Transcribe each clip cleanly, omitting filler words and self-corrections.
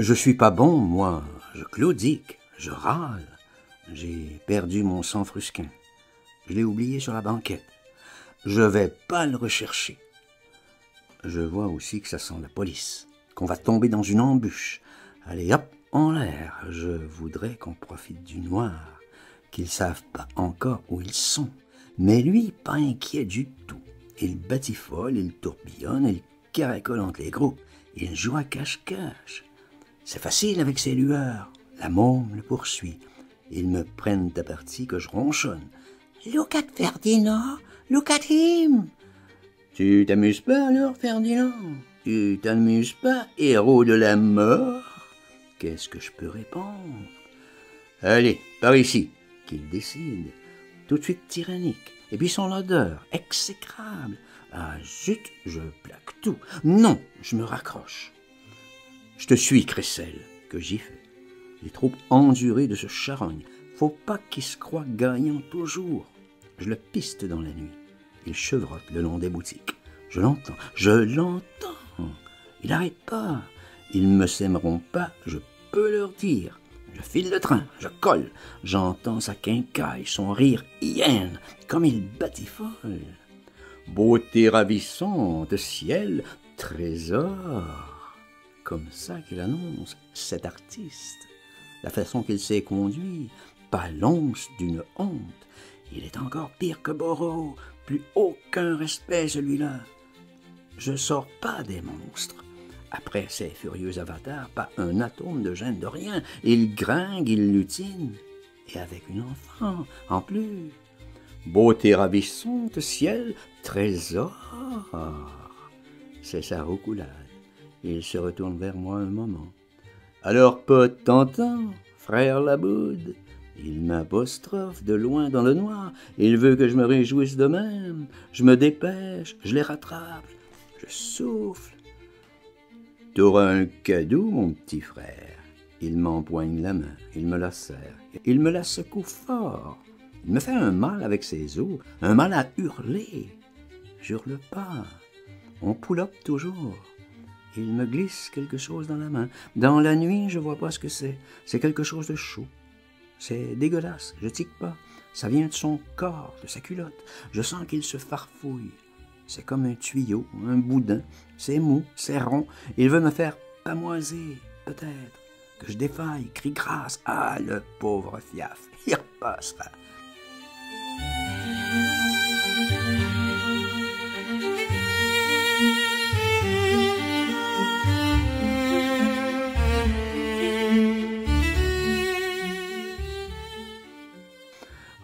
Je suis pas bon, moi, je claudique, je râle. J'ai perdu mon sang frusquin. Je l'ai oublié sur la banquette. Je vais pas le rechercher. Je vois aussi que ça sent la police, qu'on va tomber dans une embûche. Allez, hop, en l'air. Je voudrais qu'on profite du noir, qu'ils savent pas encore où ils sont. Mais lui, pas inquiet du tout. Il batifole, il tourbillonne, il caracole entre les groupes. Il joue à cache-cache. C'est facile avec ses lueurs. La môme le poursuit. Ils me prennent à partie que je ronchonne. « Look at Ferdinand! Look at him! » Tu t'amuses pas alors, Ferdinand? Tu t'amuses pas, héros de la mort? Qu'est-ce que je peux répondre? Allez, par ici, qu'il décide. Tout de suite tyrannique. Et puis son odeur, exécrable. Ah zut, je plaque tout. Non, je me raccroche. Je te suis, Crécelle, que j'y fais. Il est trop enduré de ce charogne. Faut pas qu'il se croie gagnant toujours. Je le piste dans la nuit. Il chevrotte le long des boutiques. Je l'entends. Il n'arrête pas. Ils me sèmeront pas, je peux leur dire. Je file le train, je colle. J'entends sa quincaille, son rire hyène, comme il batifole. Beauté ravissante, ciel, trésor. Comme ça qu'il annonce, cet artiste. La façon qu'il s'est conduit, pas l'once d'une honte. Il est encore pire que Borrow, plus aucun respect celui-là. Je sors pas des monstres. Après ces furieux avatars, pas un atome de gêne de rien. Il gringue, il lutine, et avec une enfant en plus. Beauté ravissante, ciel, trésor. C'est sa roucoulade. Il se retourne vers moi un moment. Alors, pote, t'entends, frère Laboude? Il m'apostrophe de loin dans le noir. Il veut que je me réjouisse de même. Je me dépêche, je les rattrape. Je souffle. T'auras un cadeau, mon petit frère. Il m'empoigne la main, il me la serre. Il me la secoue fort. Il me fait un mal avec ses os, un mal à hurler. J'hurle pas. On pull-up toujours. Il me glisse quelque chose dans la main. Dans la nuit, je vois pas ce que c'est. C'est quelque chose de chaud. C'est dégueulasse, je tique pas. Ça vient de son corps, de sa culotte. Je sens qu'il se farfouille. C'est comme un tuyau, un boudin. C'est mou, c'est rond. Il veut me faire pamoiser, peut-être. Que je défaille, crie grâce. Ah, le pauvre fiaf, il repassera.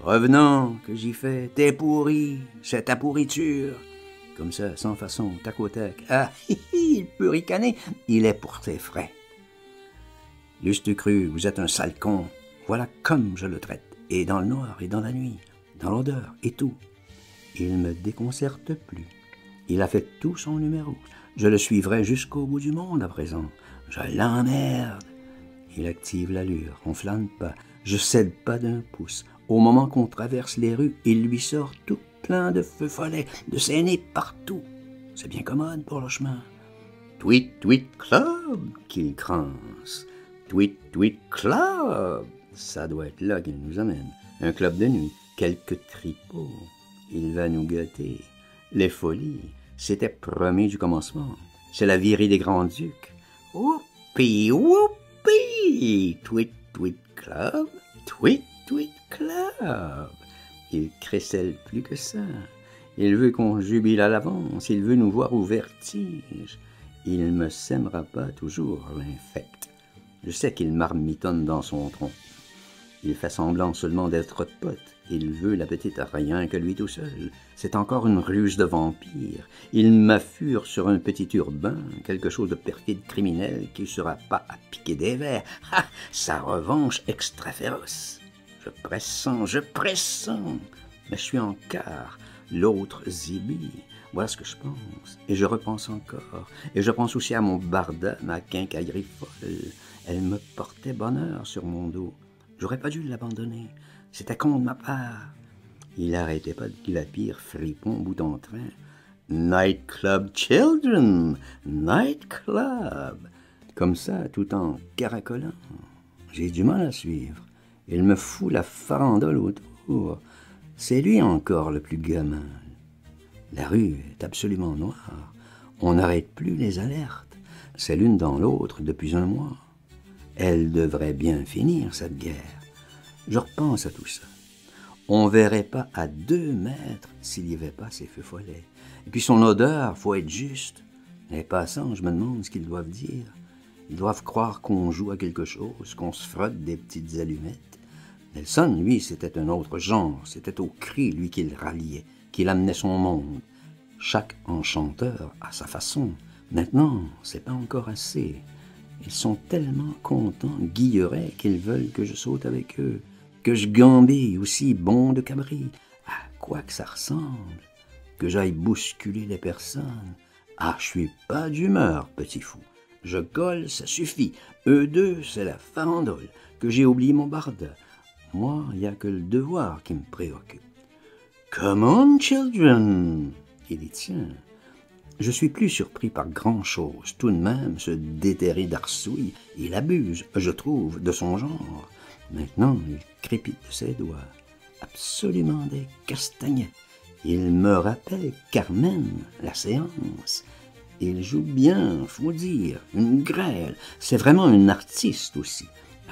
Revenant, que j'y fais, t'es pourri, c'est ta pourriture. Comme ça, sans façon, tac au tac. Ah, il peut ricaner, il est pour ses frais. L'euste cru, vous êtes un sale con, voilà comme je le traite. Et dans le noir, et dans la nuit, dans l'odeur, et tout. Il me déconcerte plus. Il a fait tout son numéro. Je le suivrai jusqu'au bout du monde à présent. Je l'emmerde. Il active l'allure, on flâne pas. Je cède pas d'un pouce. Au moment qu'on traverse les rues, il lui sort tout plein de feux follets, de scénés partout. C'est bien commode pour le chemin. Tweet, tweet, club, qu'il crance. Tweet, tweet, club. Ça doit être là qu'il nous amène. Un club de nuit, quelques tripots. Il va nous gâter. Les folies, c'était promis du commencement. C'est la virée des grands-ducs. Whoopi, whoopi. Tweet, tweet, club. Tweet, tweet, club. Il crécelle plus que ça. Il veut qu'on jubile à l'avance. Il veut nous voir au vertige. Il ne me sèmera pas toujours, l'infect. Je sais qu'il marmitonne dans son tronc. Il fait semblant seulement d'être pote. Il veut la petite rien que lui tout seul. C'est encore une ruse de vampire. Il m'affure sur un petit urbain, quelque chose de perfide criminel qui ne sera pas à piquer des vers. Ah, sa revanche extra féroce. Je pressens, mais je suis en quart, l'autre zibi. Voilà ce que je pense, et je repense encore, et je pense aussi à mon barda, ma quincaillerie folle. Elle me portait bonheur sur mon dos. J'aurais pas dû l'abandonner, c'était con de ma part. Il arrêtait pas de glapir, fripon, bout en train. Night Club Children, Night Club. comme ça, tout en caracolant. J'ai du mal à suivre. Il me fout la farandole autour. C'est lui encore le plus gamin. La rue est absolument noire. On n'arrête plus les alertes. C'est l'une dans l'autre depuis un mois. Elle devrait bien finir, cette guerre. Je repense à tout ça. On verrait pas à 2 mètres s'il n'y avait pas ces feux follets. Et puis son odeur, faut être juste. Les passants, je me demande ce qu'ils doivent dire. Ils doivent croire qu'on joue à quelque chose, qu'on se frotte des petites allumettes. Nelson, lui, c'était un autre genre. C'était au cri, lui, qu'il ralliait, qu'il amenait son monde. Chaque enchanteur a sa façon. Maintenant, c'est pas encore assez. Ils sont tellement contents, guillerets, qu'ils veulent que je saute avec eux, que je gambille aussi bon de cabri. À quoi que ça ressemble, que j'aille bousculer les personnes. Ah, je suis pas d'humeur, petit fou. Je colle, ça suffit. Eux deux, c'est la farandole, que j'ai oublié mon barda. Moi, il n'y a que le devoir qui me préoccupe. « Come on, children !» Il y tient. Je suis plus surpris par grand-chose. Tout de même, ce déterré d'Arsouille, il abuse, je trouve, de son genre. Maintenant, il crépite de ses doigts. Absolument des castagnettes. Il me rappelle Carmen, la séance. Il joue bien, faut dire, une grêle. C'est vraiment un artiste aussi.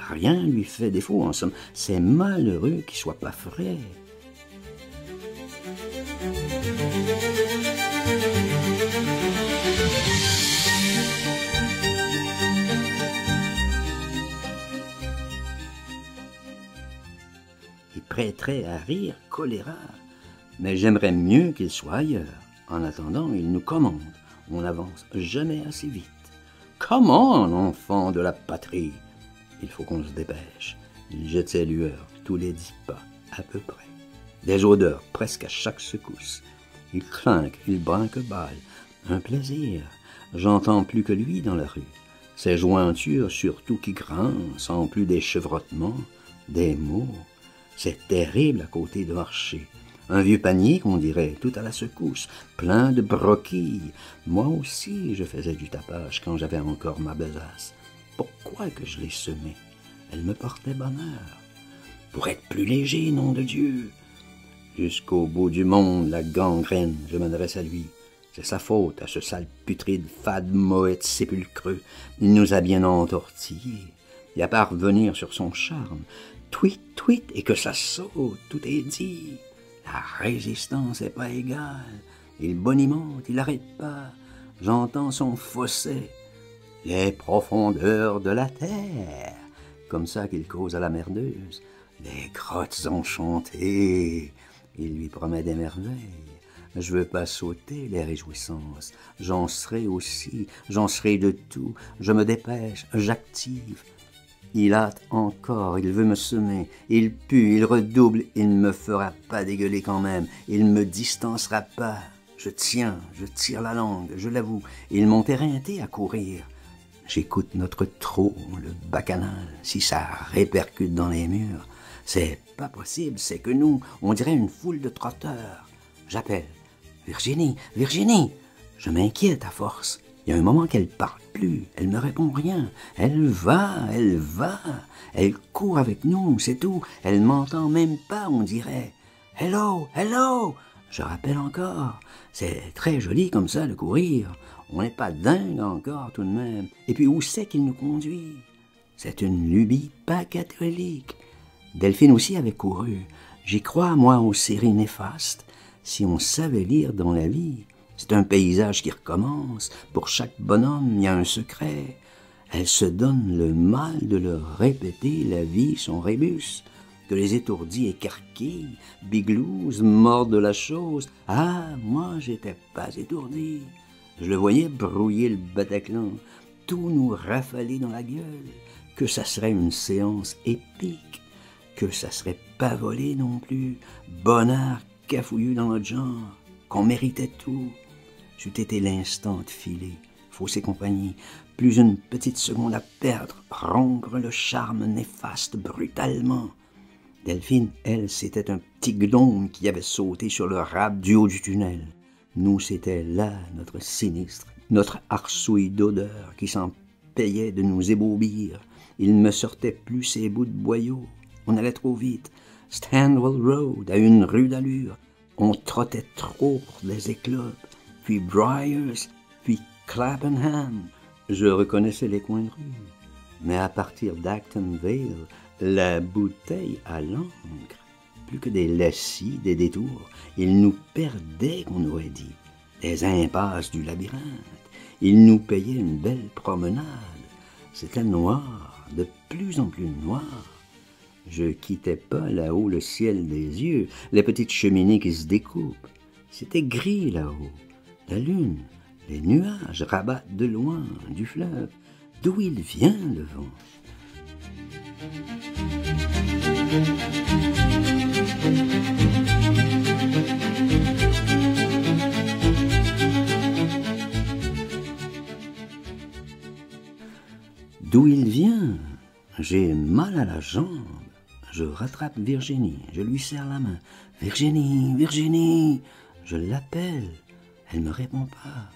Rien lui fait défaut, en somme. C'est malheureux qu'il soit pas frais. Il prêterait à rire choléra, mais j'aimerais mieux qu'il soit ailleurs. En attendant, il nous commande. On n'avance jamais assez vite. Comment, enfant de la patrie? Il faut qu'on se dépêche. Il jette ses lueurs tous les 10 pas, à peu près. Des odeurs presque à chaque secousse. Il clinque, il brinque-balle. Un plaisir. J'entends plus que lui dans la rue. Ses jointures surtout qui grincent, en plus des chevrotements, des mots. C'est terrible à côté de marcher. Un vieux panier qu'on dirait, tout à la secousse, plein de broquilles. Moi aussi, je faisais du tapage quand j'avais encore ma besace. Pourquoi que je l'ai semée? Elle me portait bonheur. Pour être plus léger, nom de Dieu. Jusqu'au bout du monde, la gangrène, je m'adresse à lui. C'est sa faute, à ce sale putride, fade, moët, sépulcreux. Il nous a bien entortillés. Il n'y a pas à revenir sur son charme. Tweet, tweet, et que ça saute, tout est dit. La résistance n'est pas égale. Il bonimente, il n'arrête pas. J'entends son fausset. Les profondeurs de la terre. Comme ça qu'il cause à la merdeuse. Les grottes enchantées. Il lui promet des merveilles. Je veux pas sauter les réjouissances. J'en serai aussi, j'en serai de tout. Je me dépêche, j'active. Il hâte encore, il veut me semer. Il pue, il redouble, il ne me fera pas dégueuler quand même. Il ne me distancera pas. Je tiens, je tire la langue, je l'avoue. Ils m'ont éreinté à courir. J'écoute notre trot, le bacchanal, si ça répercute dans les murs. C'est pas possible, c'est que nous, on dirait une foule de trotteurs. J'appelle. Virginie, Virginie! Je m'inquiète à force. Il y a un moment qu'elle parle plus, elle ne répond rien. Elle va, elle court avec nous, c'est tout. Elle m'entend même pas, on dirait. Hello, hello! Je rappelle encore. C'est très joli comme ça de courir. On n'est pas dingue encore tout de même. Et puis où c'est qu'il nous conduit? C'est une lubie pas catholique. Delphine aussi avait couru. J'y crois, moi, aux séries néfastes. Si on savait lire dans la vie, c'est un paysage qui recommence. Pour chaque bonhomme, il y a un secret. Elle se donne le mal de leur répéter la vie son rébus, que les étourdis écarquillent, biglousent, mordent la chose. Ah, moi, j'étais pas étourdi. Je le voyais brouiller le Bataclan, tout nous rafaler dans la gueule, que ça serait une séance épique, que ça serait pas volé non plus, bonheur cafouilleux dans notre genre, qu'on méritait tout. C'eût été l'instant de filer, fausse compagnie, plus une petite seconde à perdre, rompre le charme néfaste brutalement. Delphine, elle, c'était un petit gnome qui avait sauté sur le rab du haut du tunnel. Nous, c'était là notre sinistre, notre arsouille d'odeur qui s'en payait de nous ébaubir. Il me sortait plus ses bouts de boyaux. On allait trop vite. Stanwell Road, à une rue d'allure. On trottait trop pour les éclopes. Puis Briars, puis Clapham. Je reconnaissais les coins de rue. Mais à partir d'Acton Vale, la bouteille à l'encre, plus que des lacis, des détours, il nous perdait, qu'on aurait dit, des impasses du labyrinthe. Il nous payait une belle promenade. C'était noir, de plus en plus noir. Je quittais pas là-haut le ciel des yeux, les petites cheminées qui se découpent. C'était gris là-haut. La lune, les nuages rabattent de loin du fleuve. D'où il vient, le vent? D'où il vient? J'ai mal à la jambe. Je rattrape Virginie, je lui serre la main. « Virginie, Virginie !» Je l'appelle. Elle ne me répond pas.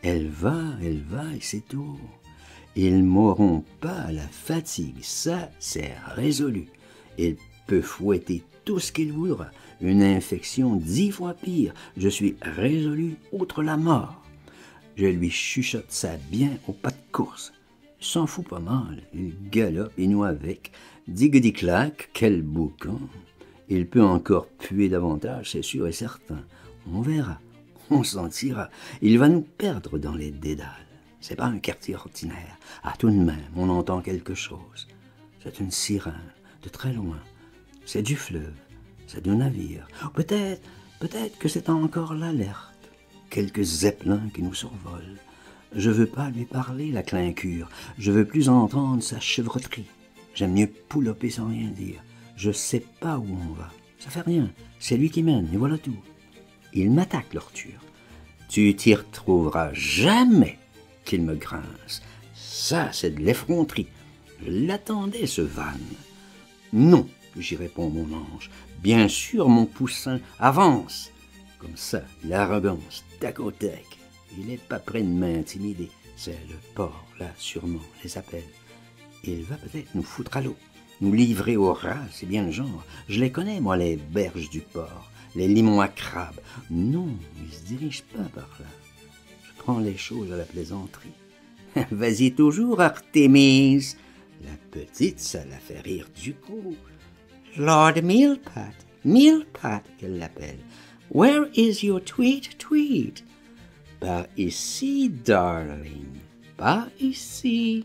Elle va, et c'est tout. Ils m'auront pas à la fatigue, ça c'est résolu. Il peut fouetter tout ce qu'il voudra. Une infection 10 fois pire. Je suis résolu outre la mort. Je lui chuchote ça bien au pas de course. Il s'en fout pas mal. Il galope et nous avec. Diggy-clac, quel boucan. Il peut encore puer davantage, c'est sûr et certain. On verra, on sentira. Il va nous perdre dans les dédales. C'est pas un quartier ordinaire. Ah, tout de même, on entend quelque chose. C'est une sirène, de très loin. C'est du fleuve, c'est du navire. Peut-être que c'est encore l'alerte. Quelques zeppelins qui nous survolent. Je veux pas lui parler, la clincure. Je veux plus entendre sa chevroterie. J'aime mieux pouloper sans rien dire. Je sais pas où on va. Ça fait rien. C'est lui qui mène, et voilà tout. Il m'attaque, l'orture. Tu t'y retrouveras jamais qu'il me grince. Ça, c'est de l'effronterie. Je l'attendais, ce van. Non, j'y réponds, mon ange. Bien sûr, mon poussin, avance. Comme ça, l'arrogance, tac au tac. Il n'est pas prêt de m'intimider. C'est le port, là, sûrement, les appelle. Il va peut-être nous foutre à l'eau, nous livrer aux rats, c'est bien le genre. Je les connais, moi, les berges du port, les limons à crabes. Non, il se dirige pas par là. Je prends les choses à la plaisanterie. Vas-y toujours, Artémise. La petite, ça la fait rire du coup. Lord Millpat, qu'elle l'appelle. Where is your tweet? Par ici, darling, par ici.